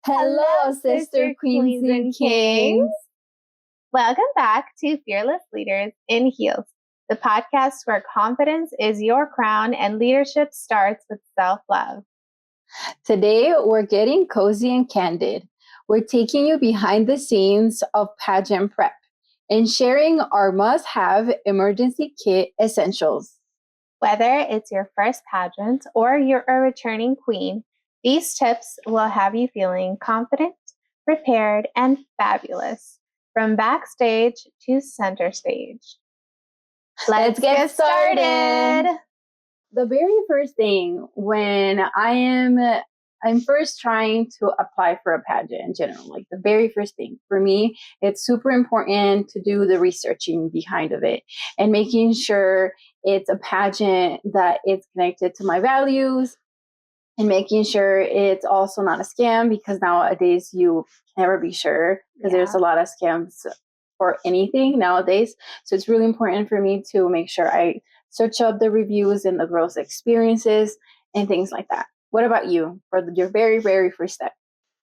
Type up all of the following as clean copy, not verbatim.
Hello, sister queens and kings. Welcome back to Fearless Leaders in Heels, the podcast where confidence is your crown and leadership starts with self-love. Today, we're getting cozy and candid. We're taking you behind the scenes of pageant prep and sharing our must-have emergency kit essentials. Whether it's your first pageant or you're a returning queen, these tips will have you feeling confident, prepared, and fabulous from backstage to center stage. Let's get started. The very first thing when I'm first trying to apply for a pageant in general, like the very first thing for me, it's super important to do the researching behind of it and making sure it's a pageant that is connected to my values and making sure it's also not a scam, because nowadays you can never be sure because there's a lot of scams for anything nowadays. So it's really important for me to make sure I search up the reviews and the girls' experiences and things like that. What about you for your very, very first step?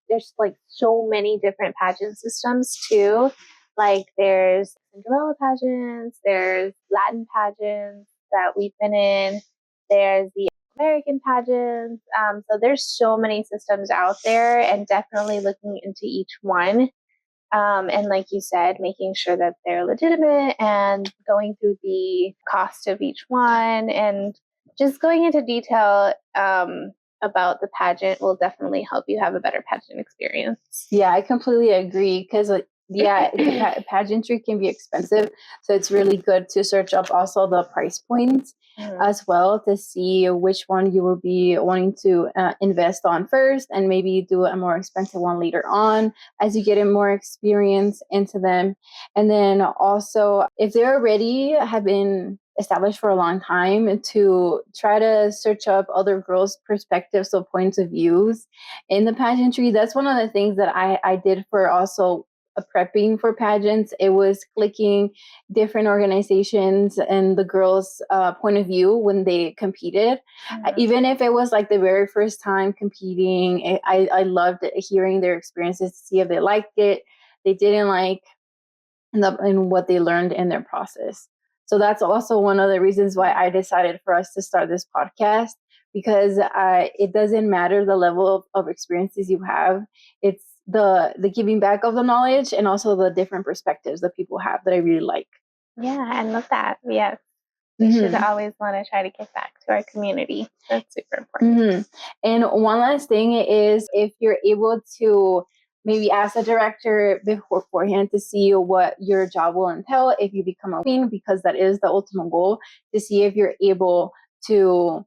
There's like so many different pageant systems too. Like there's Cinderella pageants, there's Latin pageants that we've been in, there's the American pageants. So there's so many systems out there, and definitely looking into each one. And like you said, making sure that they're legitimate and going through the cost of each one and just going into detail about the pageant will definitely help you have a better pageant experience. Yeah, I completely agree because pageantry can be expensive. So it's really good to search up also the price points as well to see which one you will be wanting to invest on first, and maybe do a more expensive one later on as you get in more experience into them. And then also, if they already have been established for a long time, to try to search up other girls' perspectives or points of views in the pageantry. That's one of the things that I did for also prepping for pageants. It was clicking different organizations and the girls' point of view when they competed. Even if it was like the very first time competing, I loved hearing their experiences to see if they liked it, they didn't like, and what they learned in their process. So that's also one of the reasons why I decided for us to start this podcast, because it doesn't matter the level of experiences you have. It's the giving back of the knowledge and also the different perspectives that people have that I really like. Yeah, I love that. Yes. We should always want to try to give back to our community. That's super important. And one last thing is, if you're able to maybe ask a director beforehand to see what your job will entail if you become a queen, because that is the ultimate goal, to see if you're able to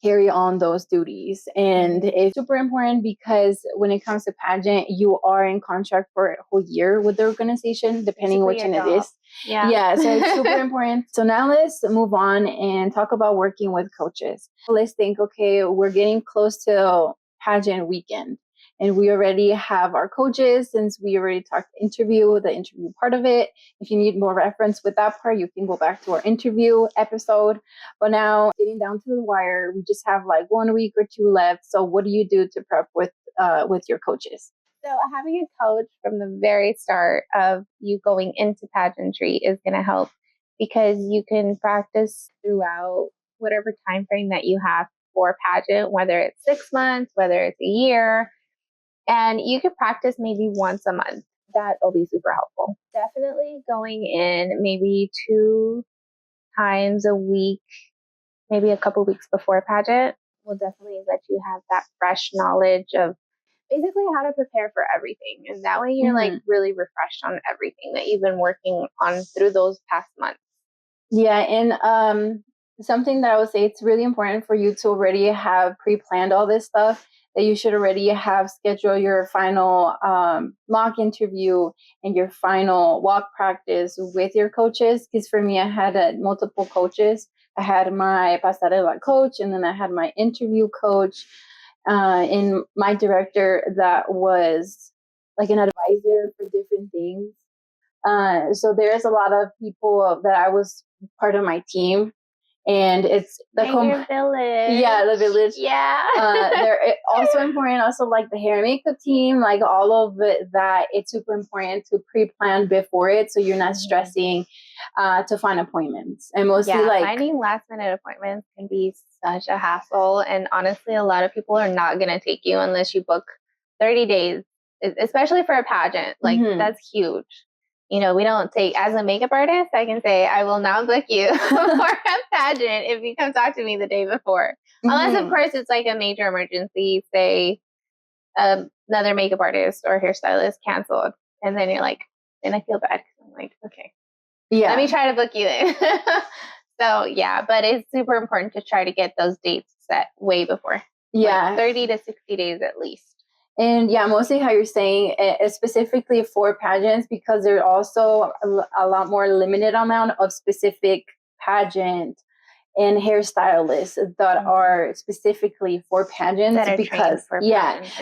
carry on those duties. And it's super important because when it comes to pageant, you are in contract for a whole year with the organization, depending which one it is. Yeah, so it's super important. So now let's move on and talk about working with coaches. Let's think, okay, we're getting close to pageant weekend, and we already have our coaches, since we already talked the interview part of it. If you need more reference with that part, you can go back to our interview episode. But now, getting down to the wire, we just have like 1 week or two left. So what do you do to prep with your coaches? So having a coach from the very start of you going into pageantry is going to help, because you can practice throughout whatever time frame that you have for pageant, whether it's 6 months, whether it's a year. And you could practice maybe once a month. That'll be super helpful. Definitely going in maybe 2 times a week, maybe a couple weeks before pageant, will definitely let you have that fresh knowledge of basically how to prepare for everything. And that way you're like really refreshed on everything that you've been working on through those past months. Yeah, and something that I would say, it's really important for you to already have pre-planned all this stuff, that you should already have scheduled your final mock interview and your final walk practice with your coaches. Because for me, I had multiple coaches. I had my pasarela coach, and then I had my interview coach, and my director that was like an advisor for different things. So there's a lot of people that I was part of my team. and it's the your village. Yeah, the village. Yeah. They're also important. Also, like the hair and makeup team, like all of it. That it's super important to pre-plan before it, so you're not stressing to find appointments. And mostly, like finding last-minute appointments can be such a hassle. And honestly, a lot of people are not going to take you unless you book 30 days, especially for a pageant. Like that's huge. You know, we don't take, as a makeup artist, I can say, I will not book you for a pageant if you come talk to me the day before. Unless, of course, it's like a major emergency, say another makeup artist or hairstylist canceled. And then you're like, and I feel bad because I'm like, okay, let me try to book you in. So, yeah, but it's super important to try to get those dates set way before. Like 30 to 60 days at least. And mostly how you're saying, specifically for pageants, because there's also a lot more limited amount of specific pageant and hairstylists that are specifically for pageants,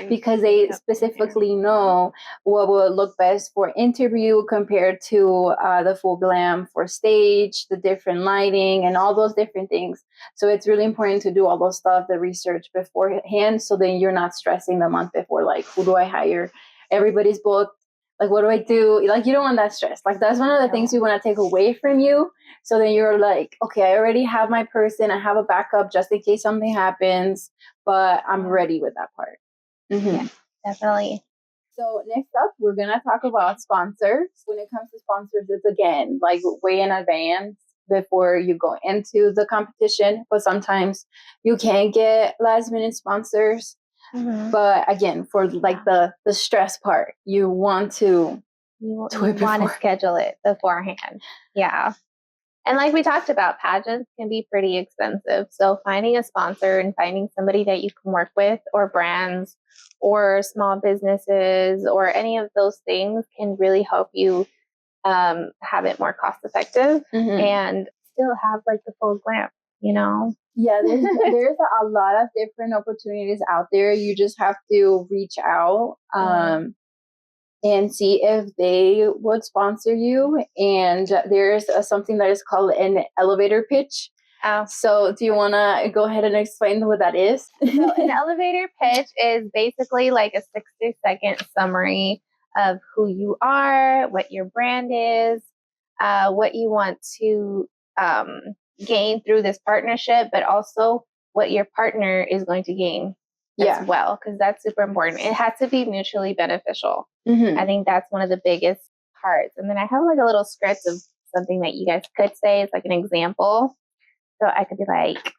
because they specifically know what will look best for interview compared to the full glam for stage, the different lighting and all those different things. So it's really important to do all those stuff, the research beforehand, so then you're not stressing the month before, like, who do I hire? Everybody's booked. Like, what do I do? Like, you don't want that stress. Like, that's one of the things we want to take away from you. So then you're like, okay, I already have my person. I have a backup just in case something happens, but I'm ready with that part. Yeah, definitely. So next up, we're going to talk about sponsors. When it comes to sponsors, it's again, like way in advance before you go into the competition. But sometimes you can get last minute sponsors. But again, for like the stress part, you want to schedule it beforehand. Yeah. And like we talked about, pageants can be pretty expensive. So finding a sponsor and finding somebody that you can work with, or brands or small businesses or any of those things, can really help you have it more cost effective and still have like the full glam, you know? Yeah, there's a lot of different opportunities out there. You just have to reach out and see if they would sponsor you. And there's something that is called an elevator pitch. So do you want to go ahead and explain what that is? So an elevator pitch is basically like a 60-second summary of who you are, what your brand is, what you want to gain through this partnership, but also what your partner is going to gain as well, because that's super important. It has to be mutually beneficial. I think that's one of the biggest parts. And then I have like a little script of something that you guys could say. It's like an example. So I could be like,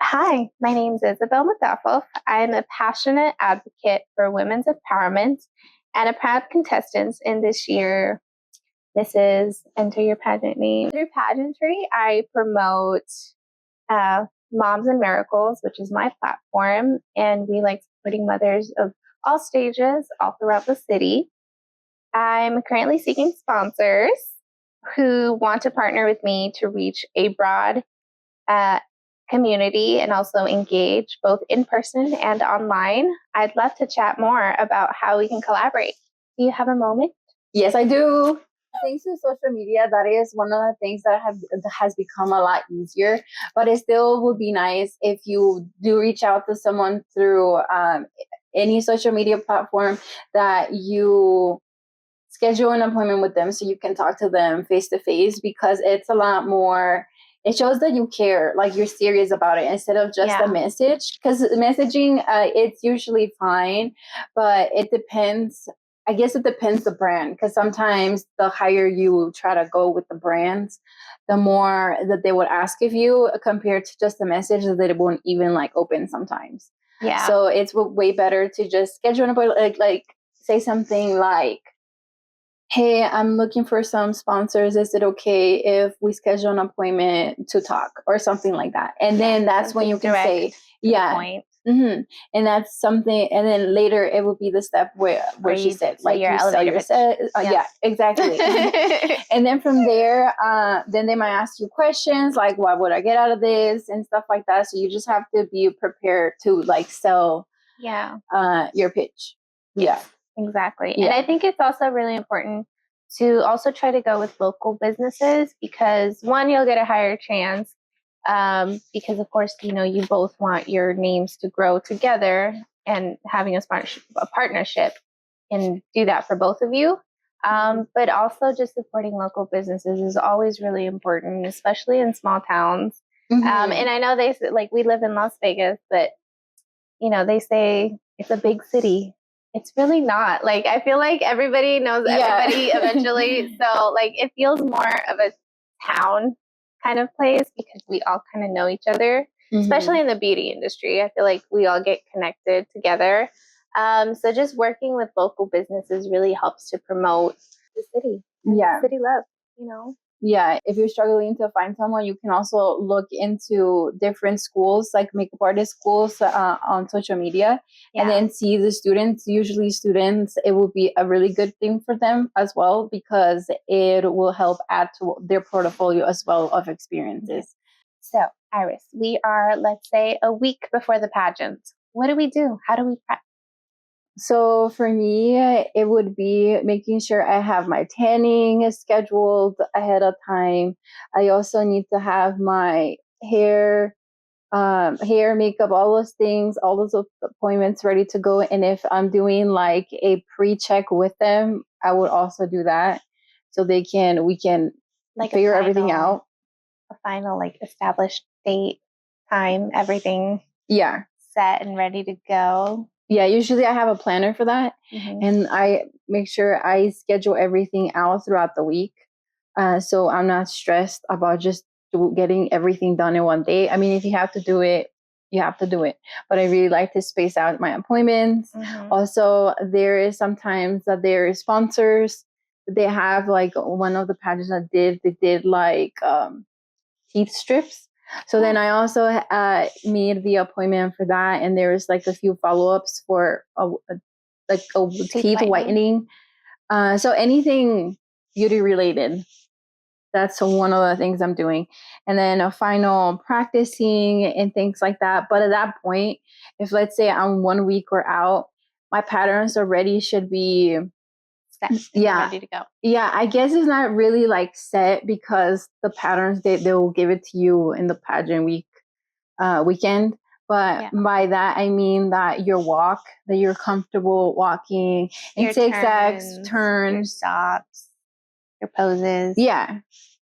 hi, my name is Isabel Mathafoff. I'm a passionate advocate for women's empowerment and a proud contestant in this year. This is enter your pageant name. Through pageantry, I promote Moms and Miracles, which is my platform. And we like supporting mothers of all stages all throughout the city. I'm currently seeking sponsors who want to partner with me to reach a broad community and also engage both in person and online. I'd love to chat more about how we can collaborate. Do you have a moment? Yes, I do. Thanks to social media, that is one of the things that has become a lot easier, but it still would be nice if you do reach out to someone through any social media platform, that you schedule an appointment with them so you can talk to them face to face, because it's a lot more, it shows that you care, like you're serious about it, instead of just a message. Because messaging, it's usually fine, but it depends. I guess it depends the brand, because sometimes the higher you try to go with the brands, the more that they would ask of you, compared to just a message that it won't even like open sometimes. Yeah. So it's way better to just schedule an appointment, like say something like, hey, I'm looking for some sponsors. Is it okay if we schedule an appointment to talk, or something like that? And then that's when you can say, point. And that's something. And then later it will be the step where she said, like, you sell yourself. Yeah, exactly. And then from there, then they might ask you questions like, what would I get out of this, and stuff like that. So you just have to be prepared to like sell your pitch. Yeah. Exactly. Yeah. And I think it's also really important to also try to go with local businesses, because one, you'll get a higher chance Because of course, you both want your names to grow together, and having a partnership can do that for both of you. But also just supporting local businesses is always really important, especially in small towns. And I know they say, like, we live in Las Vegas, but they say it's a big city. It's really not. Like, I feel like everybody knows everybody eventually. So like, it feels more of a town kind of place because we all kind of know each other, especially in the beauty industry. I feel like we all get connected together. So just working with local businesses really helps to promote the city. Yeah. City love, Yeah, if you're struggling to find someone, you can also look into different schools, like makeup artist schools, on social media, and then see the students. Usually, students, it will be a really good thing for them as well because it will help add to their portfolio as well of experiences. So, Iris, we are, let's say, a week before the pageant. What do we do? How do we prep? So for me, it would be making sure I have my tanning scheduled ahead of time. I also need to have my hair, makeup, all those things, all those appointments ready to go. And if I'm doing like a pre-check with them, I would also do that so we can like figure everything out. A final, like, established date, time, everything. Yeah. Set and ready to go. Yeah, usually I have a planner for that, and I make sure I schedule everything out throughout the week, so I'm not stressed about just getting everything done in one day. I mean, if you have to do it, you have to do it. But I really like to space out my appointments. Also, there is sometimes that there is sponsors. They have, like, one of the pageants that they did like teeth strips. So then I also made the appointment for that, and there was like a few follow-ups for a teeth whitening. So anything beauty related, that's one of the things I'm doing. And then a final practicing and things like that. But at that point, if let's say I'm 1 week or out, my patterns already should be ready to go. Yeah, I guess it's not really like set because the patterns they will give it to you in the pageant weekend. But by that I mean that your walk, that you're comfortable walking, and zigzags, turns, your stops, your poses. Yeah.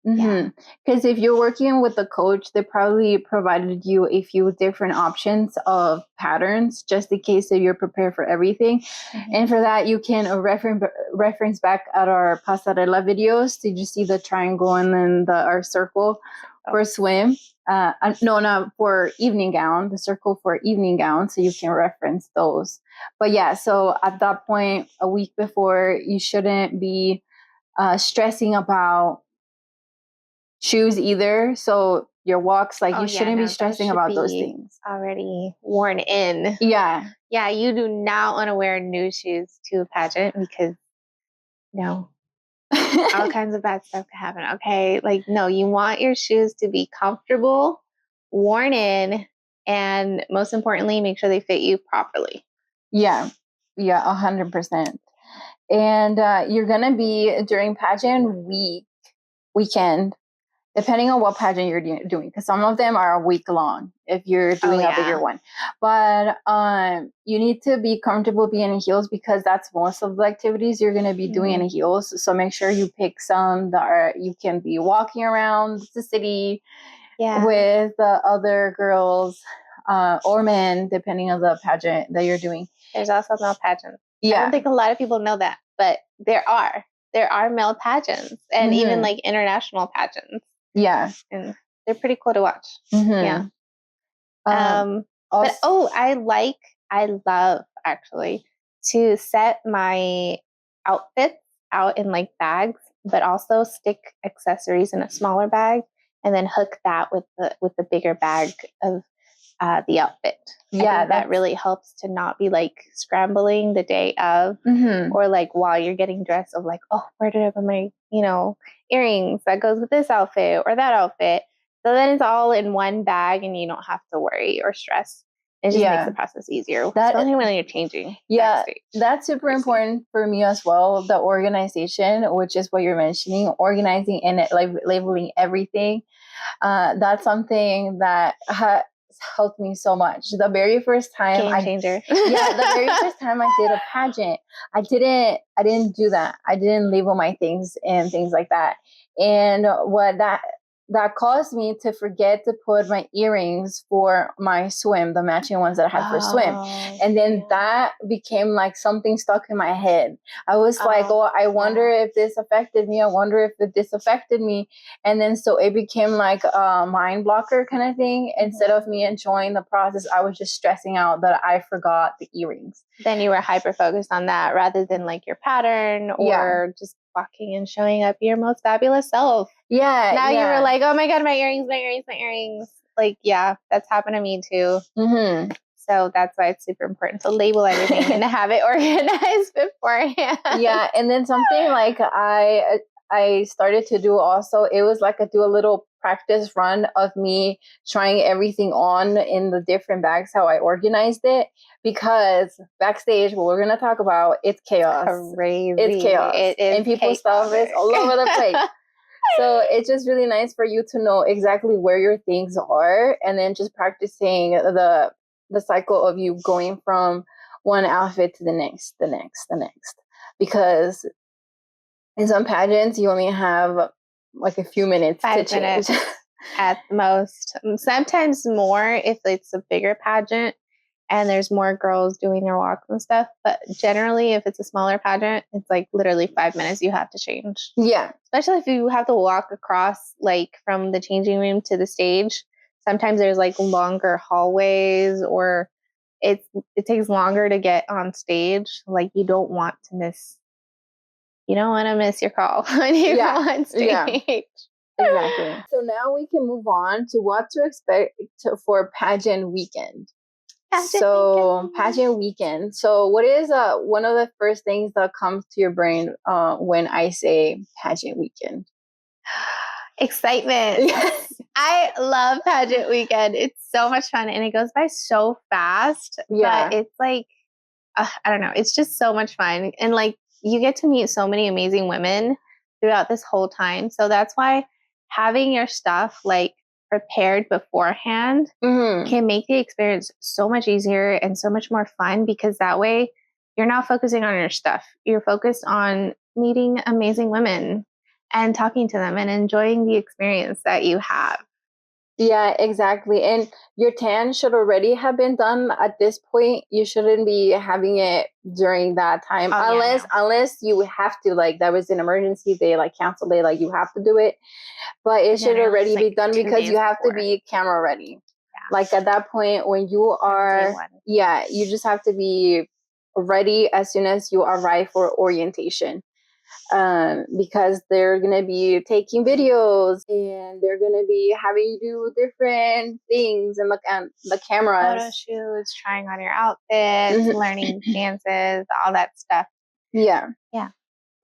Because if you're working with a coach, they probably provided you a few different options of patterns just in case that you're prepared for everything. And for that, you can reference back at our pasarela videos. Did you see the triangle and then our circle for swim? No, not for evening gown, the circle for evening gown. So you can reference those. But yeah, so at that point, a week before, you shouldn't be stressing about shoes either. So your walks, like, you shouldn't be stressing about those things. Already worn in. Yeah. Yeah, you do not want to wear new shoes to a pageant because all kinds of bad stuff can happen. Okay. Like, no, you want your shoes to be comfortable, worn in, and most importantly, make sure they fit you properly. Yeah. Yeah, 100%. And you're going to be during pageant weekend, depending on what pageant you're doing, because some of them are a week long if you're doing a bigger one. But you need to be comfortable being in heels because that's most of the activities you're going to be doing in heels. So make sure you pick some that you can be walking around the city with the other girls or men, depending on the pageant that you're doing. There's also male pageants. I don't think a lot of people know that, but there are male pageants and even like international pageants. Yeah. And they're pretty cool to watch. Yeah. But I love actually to set my outfits out in like bags, but also stick accessories in a smaller bag and then hook that with the bigger bag of the outfit. Yeah, that really helps to not be like scrambling the day of or like while you're getting dressed of like, oh, where did I put my, earrings that goes with this outfit or that outfit. So then it's all in one bag and you don't have to worry or stress. It just makes Yeah. the process easier, That- especially when you're changing. Yeah, backstage. that's super important for me as well. The organization, which is what you're mentioning, organizing and like labeling everything. That's something that has helped me so much. The very first time Game changer. the very first time I did a pageant, I didn't do that. I didn't label my things and things like that. And what that caused me to forget to put my earrings for my swim, the matching ones that I had for swim. And then that became like something stuck in my head. I was like, oh, I wonder if this affected me. I wonder if this affected me. And then so it became like a mind blocker kind of thing. Instead of me enjoying the process, I was just stressing out that I forgot the earrings. Then you were hyper focused on that rather than like your pattern or just walking and showing up your most fabulous self. Yeah. Now you were like, oh my God, my earrings. Like, yeah, that's happened to me too. Mm-hmm. So that's why it's super important to label everything and to have it organized beforehand. Yeah. And then something like I started to do also, it was like do a little practice run of me trying everything on in the different bags, how I organized it, because backstage, what we're going to talk about, it's chaos. Crazy. It's chaos. It is. And people's stuff is all over the place. So it's just really nice for you to know exactly where your things are, and then just practicing the cycle of you going from one outfit to the next. Because in some pageants, you only have like a few minutes 5 to change. minutes at most. Sometimes more if it's a bigger pageant and there's more girls doing their walks and stuff. But generally, if it's a smaller pageant, it's like literally 5 minutes you have to change. Yeah. Especially if you have to walk across like from the changing room to the stage. Sometimes there's like longer hallways, or it takes longer to get on stage. Like you don't want to miss your call when you go on stage. Yeah. Exactly. So now we can move on to what to expect for pageant weekend. Pageant weekend. So what is one of the first things that comes to your brain when I say pageant weekend? Excitement. Yes. I love pageant weekend. It's so much fun and it goes by so fast. Yeah. But it's like, I don't know. It's just so much fun. And like you get to meet so many amazing women throughout this whole time. So that's why having your stuff like prepared beforehand can make the experience so much easier and so much more fun, because that way you're not focusing on your stuff. You're focused on meeting amazing women and talking to them and enjoying the experience that you have. Yeah, exactly. And your tan should already have been done at this point. You shouldn't be having it during that time, unless you have to, like that was an emergency, they like cancel it, like you have to do it. But it should already be done because you have to be camera ready. Yeah. Like at that point when you are, you just have to be ready as soon as you arrive for orientation. Because they're going to be taking videos and they're going to be having you do different things and look at the cameras. Photo shoots, trying on your outfits, learning dances, all that stuff. Yeah.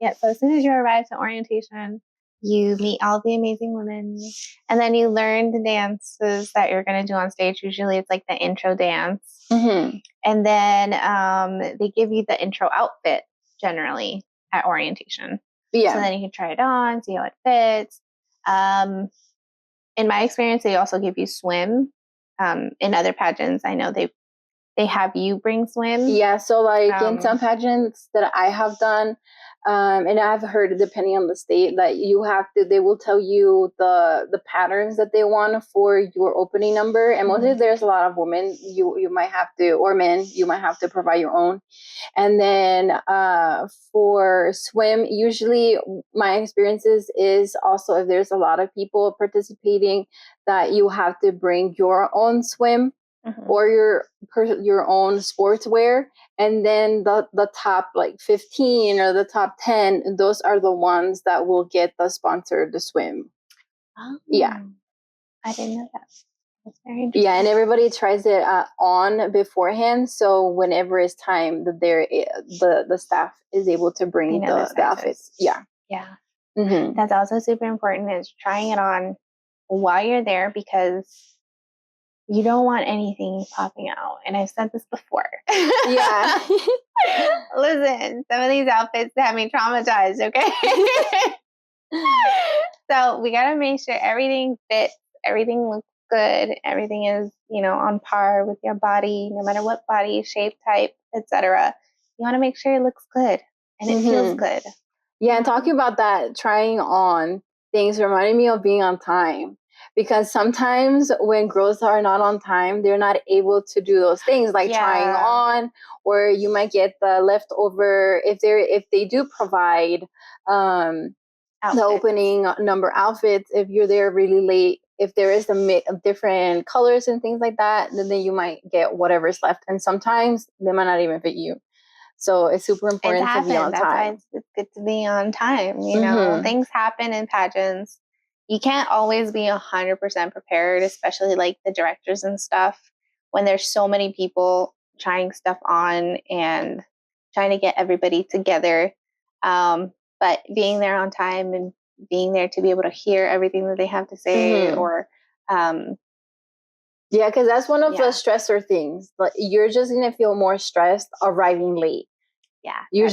So as soon as you arrive to orientation, you meet all the amazing women and then you learn the dances that you're going to do on stage. Usually it's like the intro dance. And then they give you the intro outfit generally at orientation. So then you can try it on, see how it fits. In my experience, they also give you swim. In other pageants, I know they have you bring swim. Yeah, so like in some pageants that I have done, and I've heard, depending on the state, that they will tell you the patterns that they want for your opening number. And mostly there's a lot of women, you might have to, or men, you might have to provide your own. And then for swim, usually my experiences is also, if there's a lot of people participating, that you have to bring your own swim. Or your own sportswear, and then the top like 15 or the top 10, those are the ones that will get the sponsor to swim. Yeah, I didn't know that. That's very interesting. Yeah, and everybody tries it on beforehand, so whenever it's time, that the staff is able to bring the outfits. Yeah. That's also super important, is trying it on while you're there, because you don't want anything popping out. And I've said this before. Yeah. Listen, some of these outfits have me traumatized, okay? So we got to make sure everything fits, everything looks good, everything is, on par with your body, no matter what body shape, type, etc. You want to make sure it looks good and it feels good. Yeah, and talking about that, trying on things reminded me of being on time. Because sometimes when girls are not on time, they're not able to do those things like trying on, or you might get the leftover if they do provide the opening number outfits. If you're there really late, if there is a mix of different colors and things like that, then you might get whatever's left, and sometimes they might not even fit you. So it's super important to be on That's time. why it's good to be on time. Things happen in pageants. You can't always be 100% prepared, especially like the directors and stuff, when there's so many people trying stuff on and trying to get everybody together. But being there on time and being there to be able to hear everything that they have to say, or yeah, because that's one of the stressor things. Like, you're just gonna feel more stressed arriving late. Yeah, you're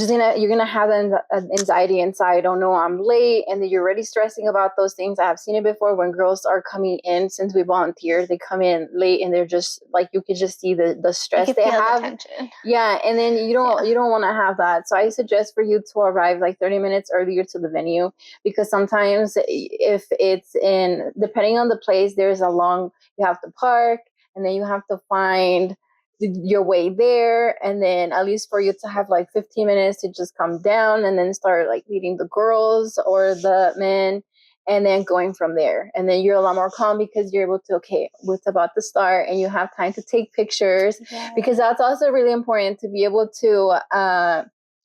gonna have an anxiety inside. Oh no, I'm late, and then you're already stressing about those things. I have seen it before when girls are coming in. Since we volunteer, they come in late, and they're just like, you could just see the stress they have. The tension. Yeah, and then you don't want to have that. So I suggest for you to arrive like 30 minutes earlier to the venue, because sometimes if it's in, depending on the place, there's a long, you have to park, and then you have to find your way there, and then at least for you to have like 15 minutes to just come down and then start like leading the girls or the men, and then going from there. And then you're a lot more calm because you're able to, okay, it's about to start, and you have time to take pictures, because that's also really important to be able to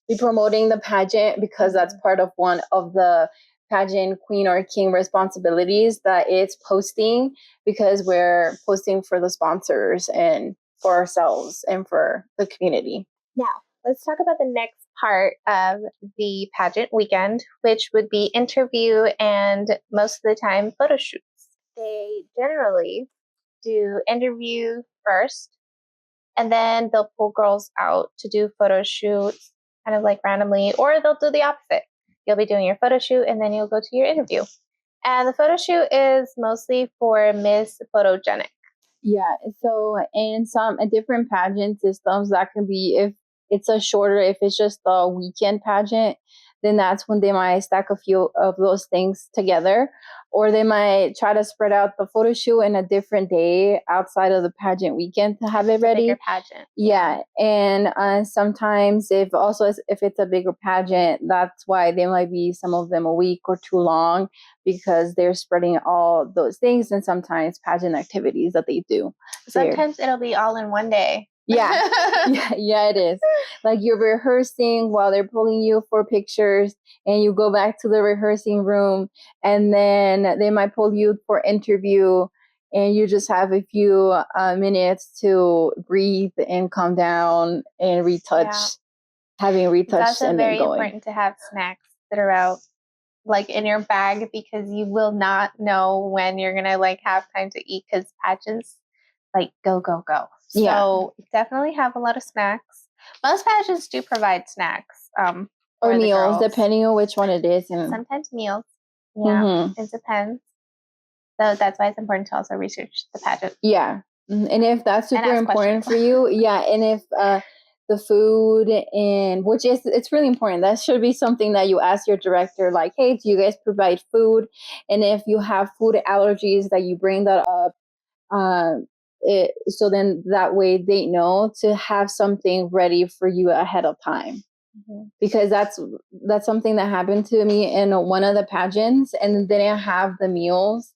be promoting the pageant, because that's part of one of the pageant queen or king responsibilities, that it's posting, because we're posting for the sponsors and for ourselves and for the community. Now, let's talk about the next part of the pageant weekend, which would be interview and most of the time photo shoots. They generally do interview first, and then they'll pull girls out to do photo shoots kind of like randomly, or they'll do the opposite. You'll be doing your photo shoot and then you'll go to your interview. And the photo shoot is mostly for Miss Photogenic. Yeah, so in some different pageant systems, that can be, if it's if it's just a weekend pageant, then that's when they might stack a few of those things together, or they might try to spread out the photo shoot in a different day outside of the pageant weekend to have it ready. Bigger pageant. Yeah, and sometimes if it's a bigger pageant, that's why there might be some of them a week or too long, because they're spreading all those things, and sometimes pageant activities that they do. Sometimes it'll be all in one day. Yeah, it is. Like, you're rehearsing while they're pulling you for pictures, and you go back to the rehearsing room, and then they might pull you for interview, and you just have a few minutes to breathe and calm down and retouch, having retouched, and then going. It's also very important to have snacks that are out, like, in your bag, because you will not know when you're gonna like have time to eat, because pageants like go. So definitely have a lot of snacks. Most pageants do provide snacks. Or meals, depending on which one it is. And sometimes meals. Yeah, it depends. So that's why it's important to also research the pageant. Yeah. And if that's super important for you, and if the food, and it's really important. That should be something that you ask your director, like, hey, do you guys provide food? And if you have food allergies, that you bring that up. So then that way they know to have something ready for you ahead of time. Because that's something that happened to me in one of the pageants, and they didn't have the meals.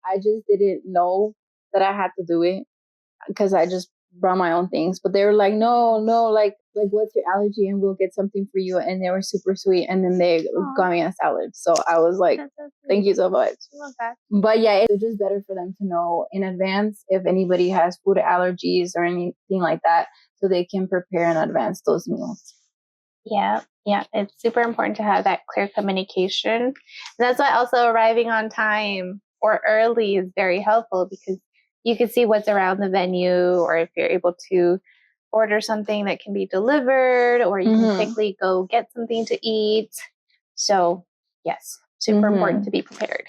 I just didn't know that I had to do it, because I just brought my own things. But they were like, no, like what's your allergy, and we'll get something for you. And they were super sweet, and then they got me a salad. So I was like, thank you so much. But yeah, it's just better for them to know in advance if anybody has food allergies or anything like that, so they can prepare in advance those meals. Yeah, it's super important to have that clear communication. And that's why also arriving on time or early is very helpful, because you can see what's around the venue, or if you're able to order something that can be delivered, or you can quickly go get something to eat. So yes, super important to be prepared.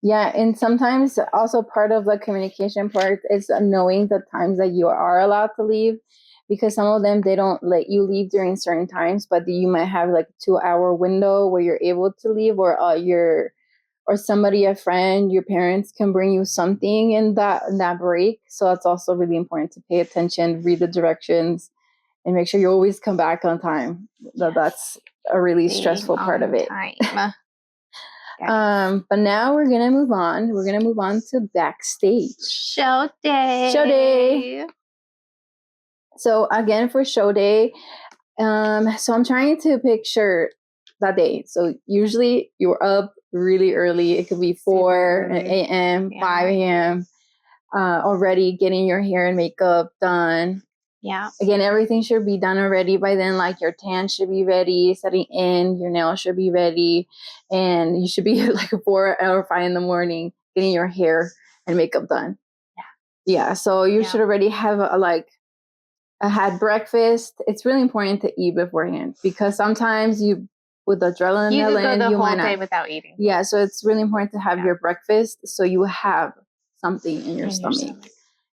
Yeah, and sometimes also part of the communication part is knowing the times that you are allowed to leave, because some of them, they don't let you leave during certain times, but you might have like 2-hour window where you're able to leave, or or somebody, a friend, your parents can bring you something in that break. So it's also really important to pay attention, read the directions, and make sure you always come back on time. Yes. That's a really stressful part of it. Yes. But now we're gonna move on. We're gonna move on to backstage. Show day. Show day. So again, for show day, so I'm trying to picture that day. So usually you're up really early. It could be 4 a.m., 5 a.m. Already getting your hair and makeup done. Yeah. Again, everything should be done already by then. Like your tan should be ready, setting in, your nails should be ready, and you should be like 4 or 5 in the morning getting your hair and makeup done. Yeah. So you should already have had breakfast. It's really important to eat beforehand, because sometimes with adrenaline, you could go the whole day without eating. Yeah. So it's really important to have your breakfast, so you have something in your stomach,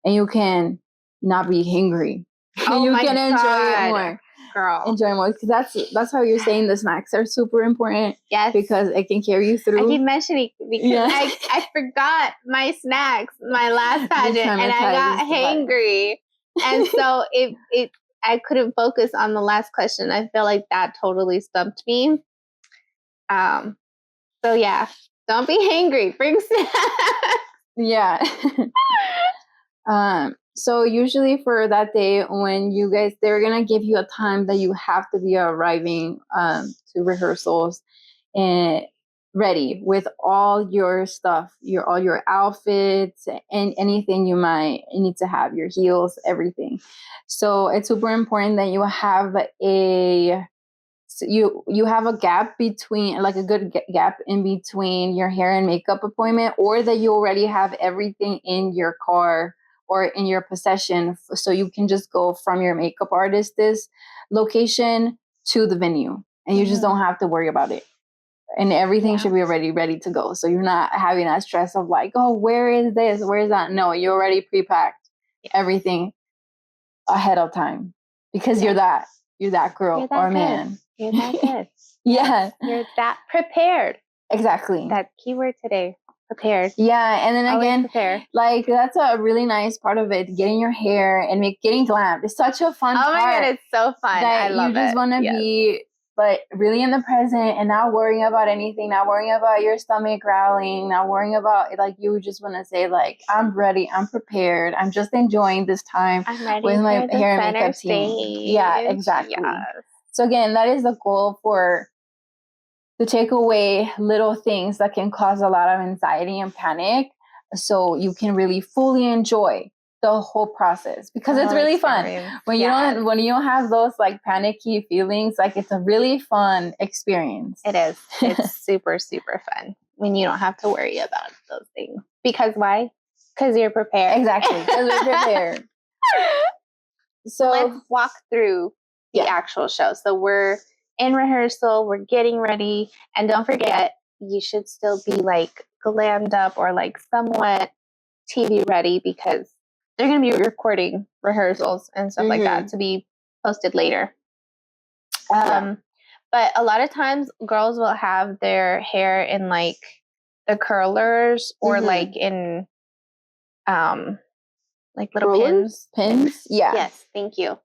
and you can not be hungry. Oh, you my can enjoy God, it more, girl. Enjoy more, because that's how you're saying the snacks are super important. Yes, because it can carry you through. I keep mentioning because I forgot my snacks my last pageant, and I got hangry, and so I couldn't focus on the last question. I feel like that totally stumped me. So yeah, don't be hangry. Bring snacks. Yeah. So usually for that day, when they're gonna give you a time that you have to be arriving to rehearsals and ready with all your stuff, all your outfits, and anything you might need to have, your heels, everything. So it's super important that you have you have a gap between, like a good gap in between your hair and makeup appointment, or that you already have everything in your car or in your possession, so you can just go from your makeup artist's location to the venue, and you just don't have to worry about it. And everything should be already ready to go, so you're not having that stress of like, oh, where is this, where is that? No, you already pre-packed everything ahead of time, because you're that girl or man. You're that good. Yeah. You're that prepared. Exactly. That keyword today, prepared. Yeah. And then always again, prepare. like that's a really nice part of it, getting your hair and getting glammed. It's such a fun part. Oh my God, it's so fun. I love it. You just want to be really in the present and not worrying about anything, not worrying about your stomach growling, not worrying about, like, you just want to say, like, I'm ready, I'm prepared, I'm just enjoying this time with my hair and makeup team. Yeah, exactly. Yes. So again, that is the goal, to take away little things that can cause a lot of anxiety and panic, so you can really fully enjoy the whole process, because it's really fun when you don't have those like panicky feelings. Like, it's a really fun experience. It is. It's super, super fun when you don't have to worry about those things. Because why? Because you're prepared. Exactly. Because we're prepared. So let's walk through the actual show. So we're in rehearsal, we're getting ready, and don't forget, you should still be like glammed up or like somewhat TV ready, because they're going to be recording rehearsals and stuff like that to be posted later. But a lot of times girls will have their hair in like the curlers or like in like little pins. Yeah. Yes, thank you.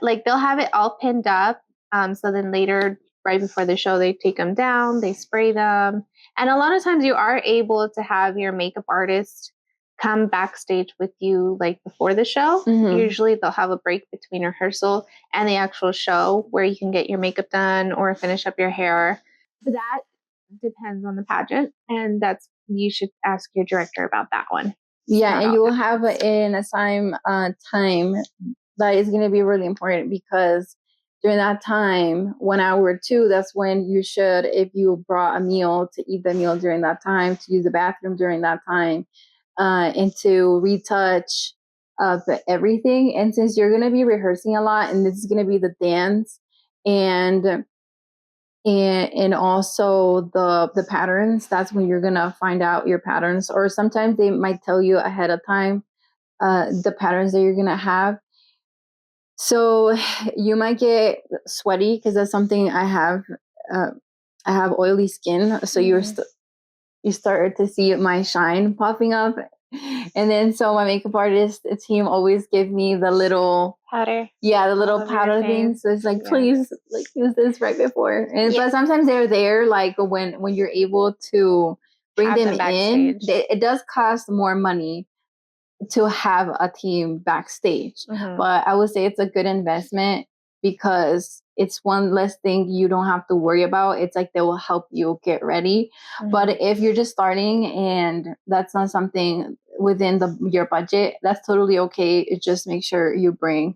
Like they'll have it all pinned up. So then later, right before the show, they take them down, they spray them. And a lot of times you are able to have your makeup artist come backstage with you like before the show. Usually they'll have a break between rehearsal and the actual show where you can get your makeup done or finish up your hair. But that depends on the pageant, and you should ask your director about that one. Yeah, and you will have an assigned time that is going to be really important, because during that time, 1 hour or 2, that's when you should, if you brought a meal, to eat the meal during that time, to use the bathroom during that time, into retouch of everything. And since you're going to be rehearsing a lot, and this is going to be the dance and also the patterns, that's when you're going to find out your patterns. Or sometimes they might tell you ahead of time the patterns that you're going to have. So you might get sweaty because that's something I have. I have oily skin, so you start to see my shine popping up. And then so my makeup artist team always give me the little powder. Yeah, the little powder thing. So it's like, please, like, use this right before. And but sometimes they're there, like when you're able to bring them in. It does cost more money to have a team backstage, but I would say it's a good investment because it's one less thing you don't have to worry about. It's like they will help you get ready. But if you're just starting and that's not something within your budget, that's totally okay. It just make sure you bring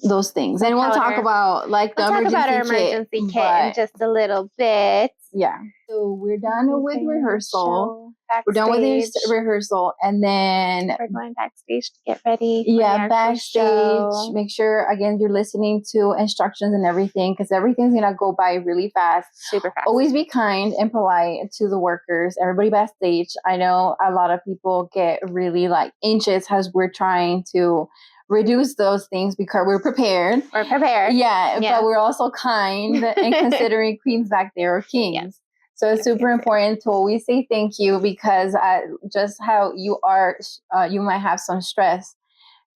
those things. And we'll talk about like the emergency kit in just a little bit. Yeah. So we're done with rehearsal. We're done with rehearsal, and then we're going backstage to get ready. Backstage. Make sure again you're listening to instructions and everything, because everything's gonna go by really fast, super fast. Always be kind and polite to the workers. Everybody backstage. I know a lot of people get really like anxious as we're trying to reduce those things because we're prepared. Yeah, but we're also kind and considering queens back there or kings. Yes. So it's super important to always say thank you, because just how you are, you might have some stress,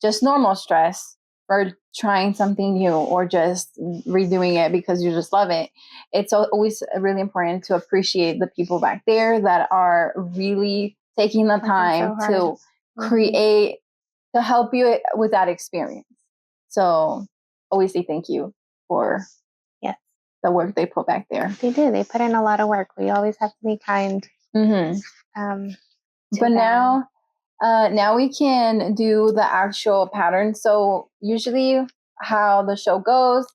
just normal stress for trying something new or just redoing it because you just love it. It's always really important to appreciate the people back there that are really taking the time to create, to help you with that experience. So always say thank you for the work they put back there. They do. They put in a lot of work. We always have to be kind. But now we can do the actual pattern. So usually how the show goes,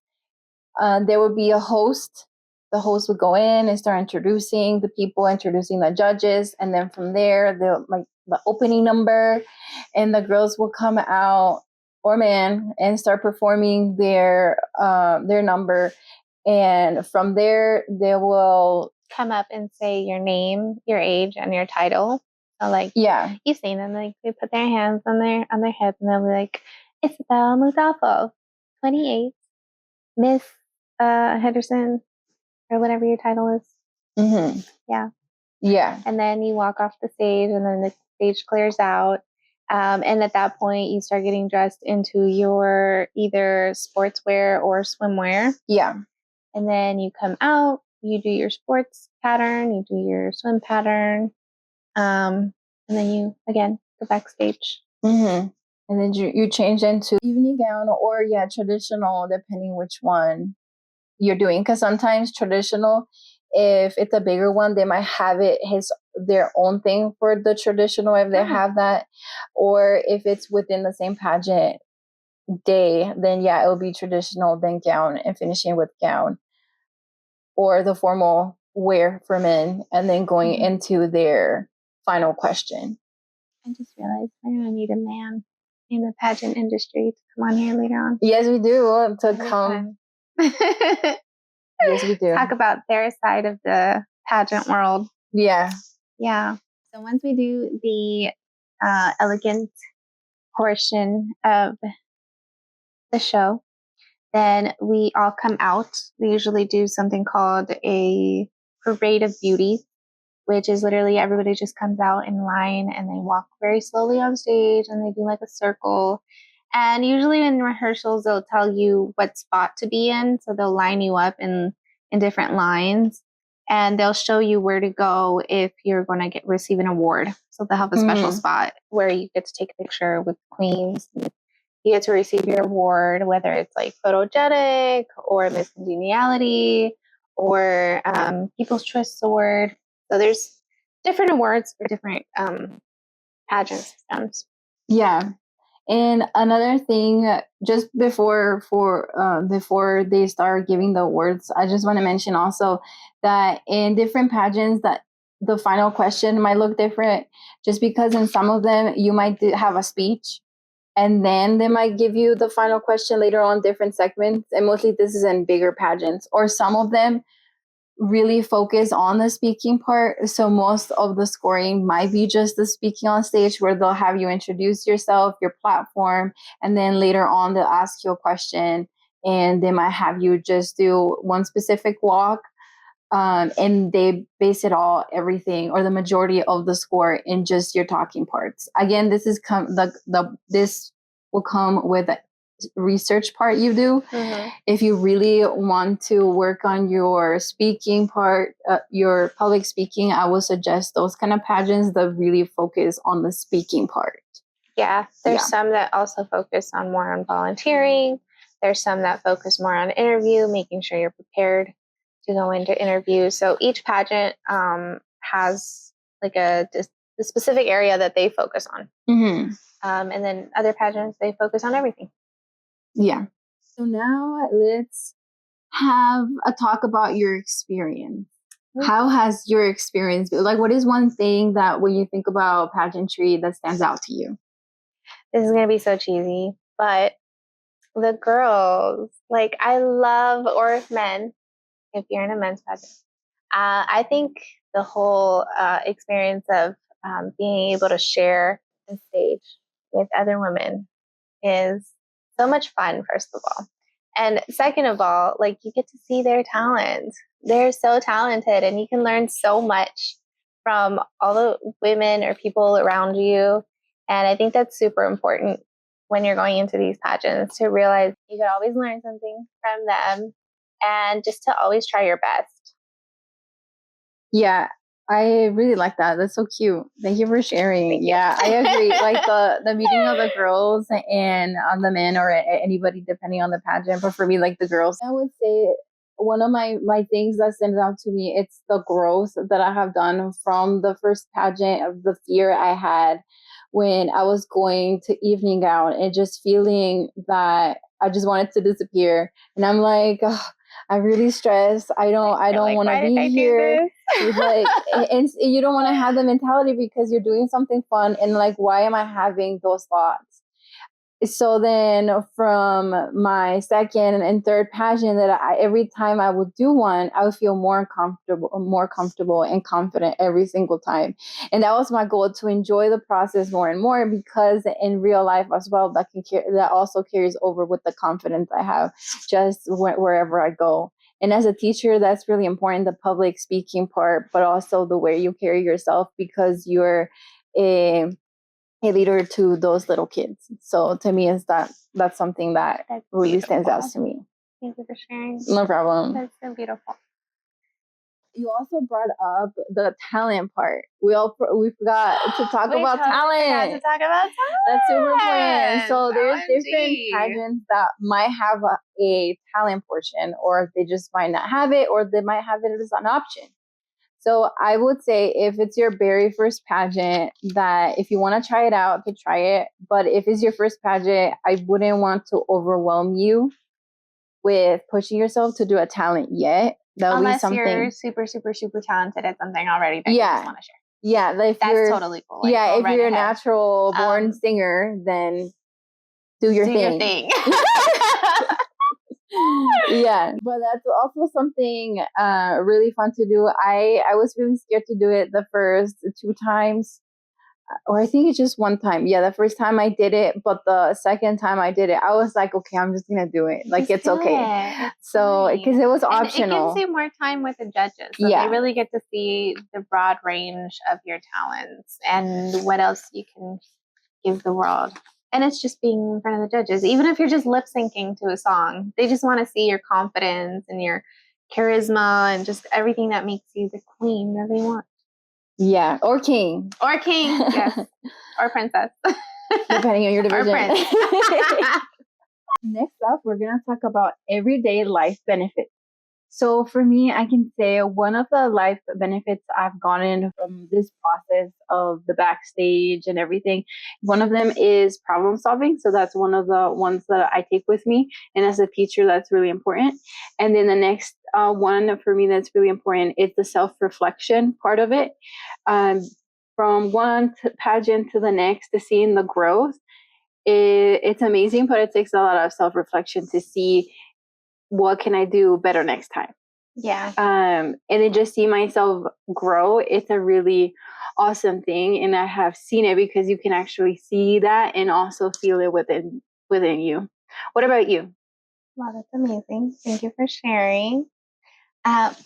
there would be a host. The host would go in and start introducing the people, introducing the judges, and then from there, the opening number, and the girls will come out, or man, and start performing their number. And from there, they will come up and say your name, your age, and your title. So like, you've seen them, like they put their hands on their hip and they'll be like, Isabel Mudalfo, 28, Miss Henderson, or whatever your title is. Yeah. And then you walk off the stage, and then the stage clears out. And at that point, you start getting dressed into your either sportswear or swimwear. Yeah. And then you come out, you do your sports pattern, you do your swim pattern. And then you, again, go backstage. And then you change into evening gown or, traditional, depending which one you're doing. Because sometimes traditional, if it's a bigger one, they might have their own thing for the traditional if they have that. Or if it's within the same pageant day, then it will be traditional, then gown, and finishing with gown. Or the formal wear for men, and then going into their final question. I just realized we're going to need a man in the pageant industry to come on here later on. Yes, we do. To come. Yes, we do. Talk about their side of the pageant world. Yeah. Yeah. So once we do the elegant portion of the show, then we all come out. We usually do something called a parade of beauty, which is literally everybody just comes out in line and they walk very slowly on stage and they do like a circle. And usually in rehearsals, they'll tell you what spot to be in. So they'll line you up in different lines, and they'll show you where to go if you're going to receive an award. So they'll have a special spot where you get to take a picture with queens. You get to receive your award, whether it's like photogenic or Miss Congeniality or People's Choice Award. So there's different awards for different pageant systems. Yeah. And another thing, just before they start giving the awards, I just want to mention also that in different pageants that the final question might look different, just because in some of them you might have a speech, and then they might give you the final question later on, different segments. And mostly this is in bigger pageants, or some of them really focus on the speaking part. So most of the scoring might be just the speaking on stage, where they'll have you introduce yourself, your platform, and then later on they'll ask you a question, and they might have you just do one specific walk. And they base it all, everything, or the majority of the score in just your talking parts. Again, this is this will come with a research part you do. Mm-hmm. If you really want to work on your speaking part, your public speaking, I would suggest those kind of pageants that really focus on the speaking part. Yeah, there's some that also focus on more on volunteering. There's some that focus more on interview, making sure you're prepared to go into interviews. So each pageant has like the specific area that they focus on. Mm-hmm. And then other pageants, they focus on everything. Yeah. So now let's have a talk about your experience. Mm-hmm. How has your experience been? Like, what is one thing that when you think about pageantry that stands out to you? This is going to be so cheesy, but the girls, like, I love, or men, if you're in a men's pageant, I think the whole experience of being able to share the stage with other women is so much fun, first of all. And second of all, like, you get to see their talent. They're so talented, and you can learn so much from all the women or people around you. And I think that's super important when you're going into these pageants, to realize you could always learn something from them, and just to always try your best. Yeah, I really like that. That's so cute. Thank you for sharing. Yeah, I agree. Like the meeting of the girls and the men, or anybody depending on the pageant. But for me, like the girls, I would say one of my things that stands out to me, it's the growth that I have done from the first pageant, of the fear I had when I was going to evening gown, and just feeling that I just wanted to disappear. And I'm like, oh, I'm really stressed. I don't Like, want to be here. Like, and you don't want to have the mentality because you're doing something fun, and like, why am I having those thoughts? So then from my second and third pageant, that every time I would do one, I would feel more comfortable and confident every single time. And that was my goal, to enjoy the process more and more, because in real life as well, that also carries over with the confidence I have just wherever I go. And as a teacher, that's really important, the public speaking part, but also the way you carry yourself, because you're a leader to those little kids. So to me, that's something that really stands out to me. Thank you for sharing. No problem. That's so beautiful. You also brought up the talent part. We forgot to talk about talent. To talk about talent. That's super important. So there's different pageants that might have a talent portion, or they just might not have it, or they might have it as an option. So I would say, if it's your very first pageant, that if you want to try it out, to try it. But if it's your first pageant, I wouldn't want to overwhelm you with pushing yourself to do a talent yet. Unless you're super, super, super talented at something already that you just want to share. Yeah, that's totally cool. Like, if you're a natural born singer, then do your thing. Yeah, but that's also something really fun to do. I was really scared to do it the first 2 times, or I think it's just 1 time. Yeah, the first time I did it, but the second time I did it, I was like, okay, I'm just gonna do it. Like, it's okay. So because it was optional, it gives you more time with the judges, so they really get to see the broad range of your talents and what else you can give the world. And it's just being in front of the judges. Even if you're just lip syncing to a song, they just want to see your confidence and your charisma and just everything that makes you the queen that they want. Yeah, or king. Or king, yes. Or princess. Depending on your division. Or prince. Next up, we're going to talk about everyday life benefits. So for me, I can say one of the life benefits I've gotten from this process of the backstage and everything, one of them is problem solving. So that's one of the ones that I take with me. And as a teacher, that's really important. And then the next one for me that's really important is the self-reflection part of it. Um, from one pageant to the next, to seeing the growth, it's amazing, but it takes a lot of self-reflection to see what can I do better next time. Yeah. And then just see myself grow. It's a really awesome thing, and I have seen it because you can actually see that and also feel it within you. What about you? Wow, that's amazing. Thank you for sharing.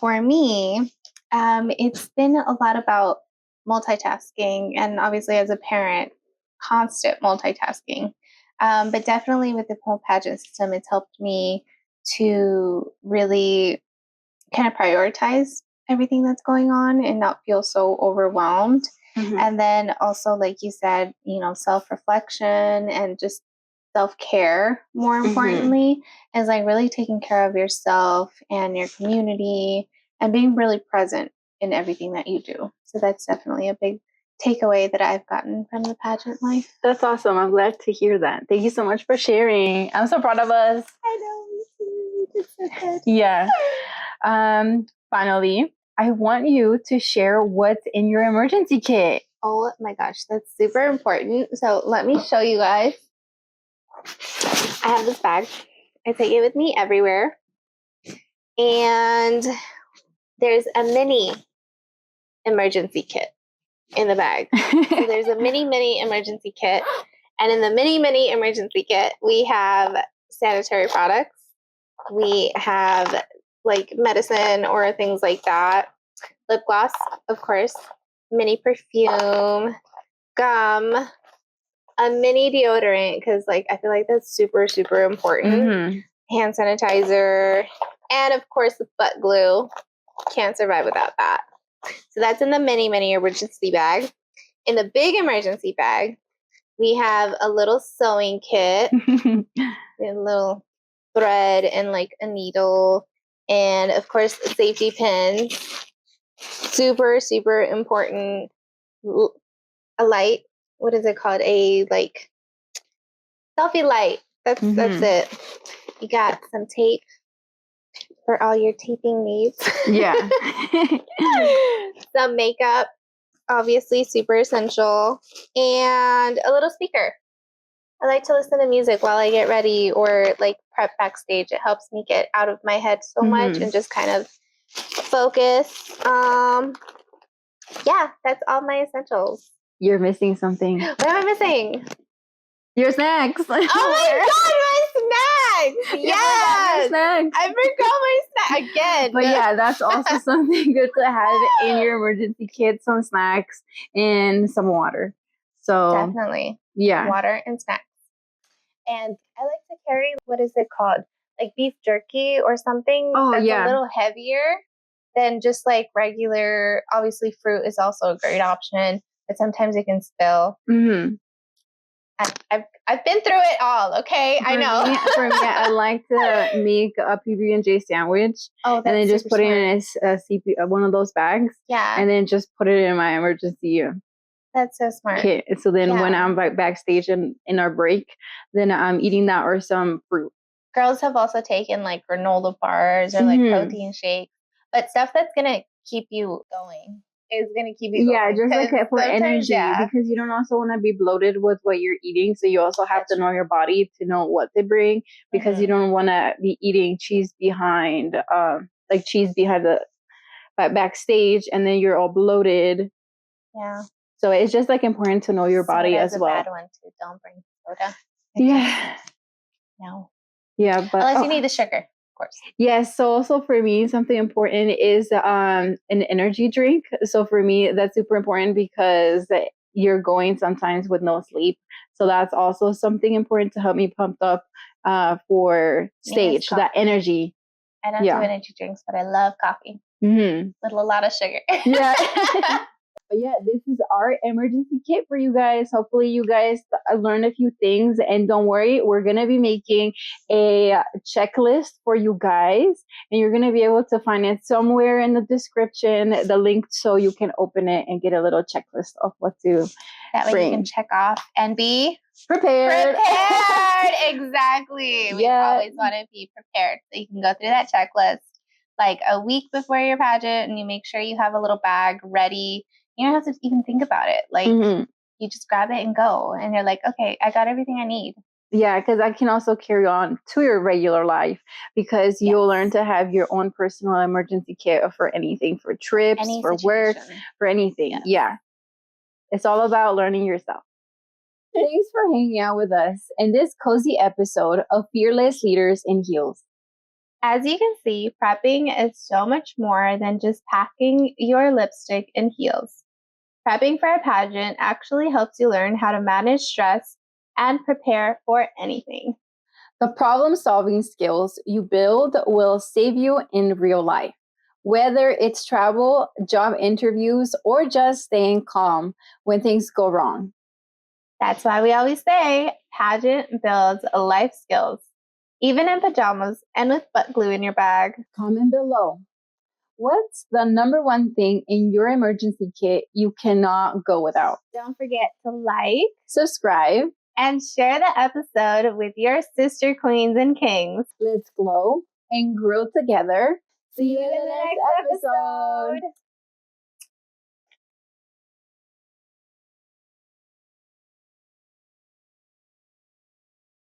For me, it's been a lot about multitasking, and obviously as a parent, constant multitasking. But definitely with the whole pageant system, it's helped me to really kind of prioritize everything that's going on and not feel so overwhelmed. Mm-hmm. And then also, like you said, self-reflection and just self-care, more importantly, is like really taking care of yourself and your community and being really present in everything that you do. So that's definitely a big takeaway that I've gotten from the pageant life. That's awesome. I'm glad to hear that. Thank you so much for sharing. I'm so proud of us. I know. You did so good. Yeah. Finally, I want you to share what's in your emergency kit. Oh my gosh, that's super important. So let me show you guys. I have this bag. I take it with me everywhere. And there's a mini emergency kit in the bag. So there's a mini emergency kit. And in the mini emergency kit, we have sanitary products. We have like medicine or things like that. Lip gloss, of course. Mini perfume. Gum. A mini deodorant, because like I feel like that's super, super important. Hand sanitizer. And of course, the butt glue. Can't survive without that. So that's in the mini emergency bag. In the big emergency bag, we have a little sewing kit, a little thread and like a needle, and of course safety pins. Super, super important. A light. What is it called? A like selfie light. That's it. You got some tape for all your taping needs. Yeah. Some makeup, obviously super essential, and a little speaker. I like to listen to music while I get ready or like prep backstage. It helps me get out of my head so much and just kind of focus. Yeah, that's all my essentials. You're missing something. What am I missing? Your snacks. Oh my god, my snacks! Yes! I forgot my snack again. But yeah, that's also something good to have in your emergency kit, some snacks and some water. So definitely. Yeah. Water and snacks. And I like to carry, what is it called? Like beef jerky or something that's a little heavier than just like regular. Obviously, fruit is also a great option, but sometimes it can spill. I've been through it all, okay? I know. For me, I like to make a PB&J sandwich. Oh, that's and then just put smart. it in a CP, one of those bags. Yeah. And then just put it in my emergency that's so smart. kit. So then when I'm backstage in our break, then I'm eating that or some fruit. Girls have also taken like granola bars or like protein shakes, but stuff that's going to keep you going. Is going to keep you going. Yeah, just like for energy, because you don't also want to be bloated with what you're eating. So you also have to know your body to know what to bring, because you don't want to be eating cheese behind the backstage, and then you're all bloated. Yeah. So it's just like important to know your body as well. That's a bad one too. Don't bring soda. Yeah. No. Yeah, but unless you need the sugar. Of course. Yes. So also for me, something important is an energy drink. So for me, that's super important because you're going sometimes with no sleep. So that's also something important to help me pump up for stage, that energy. I don't do energy drinks, but I love coffee with a lot of sugar. Yeah. But yeah, this is our emergency kit for you guys. Hopefully, you guys learn a few things. And don't worry, we're going to be making a checklist for you guys. And you're going to be able to find it somewhere in the description, the link, so you can open it and get a little checklist of what to That way bring. you can check off and be prepared. Exactly. We Yeah. always want to be prepared. So you can go through that checklist like a week before your pageant and you make sure you have a little bag ready. You don't have to even think about it. Like you just grab it and go. And you're like, okay, I got everything I need. Yeah, because that can also carry on to your regular life because you'll learn to have your own personal emergency kit for anything, for trips, for work, for anything. Yeah. It's all about learning yourself. Thanks for hanging out with us in this cozy episode of Fearless Leaders in Heels. As you can see, prepping is so much more than just packing your lipstick and heels. Prepping for a pageant actually helps you learn how to manage stress and prepare for anything. The problem-solving skills you build will save you in real life. Whether it's travel, job interviews, or just staying calm when things go wrong. That's why we always say pageant builds life skills, even in pajamas and with butt glue in your bag. Comment below. What's the number one thing in your emergency kit you cannot go without? Don't forget to like, subscribe, and share the episode with your sister queens and kings. Let's glow and grow together. See you in the next episode.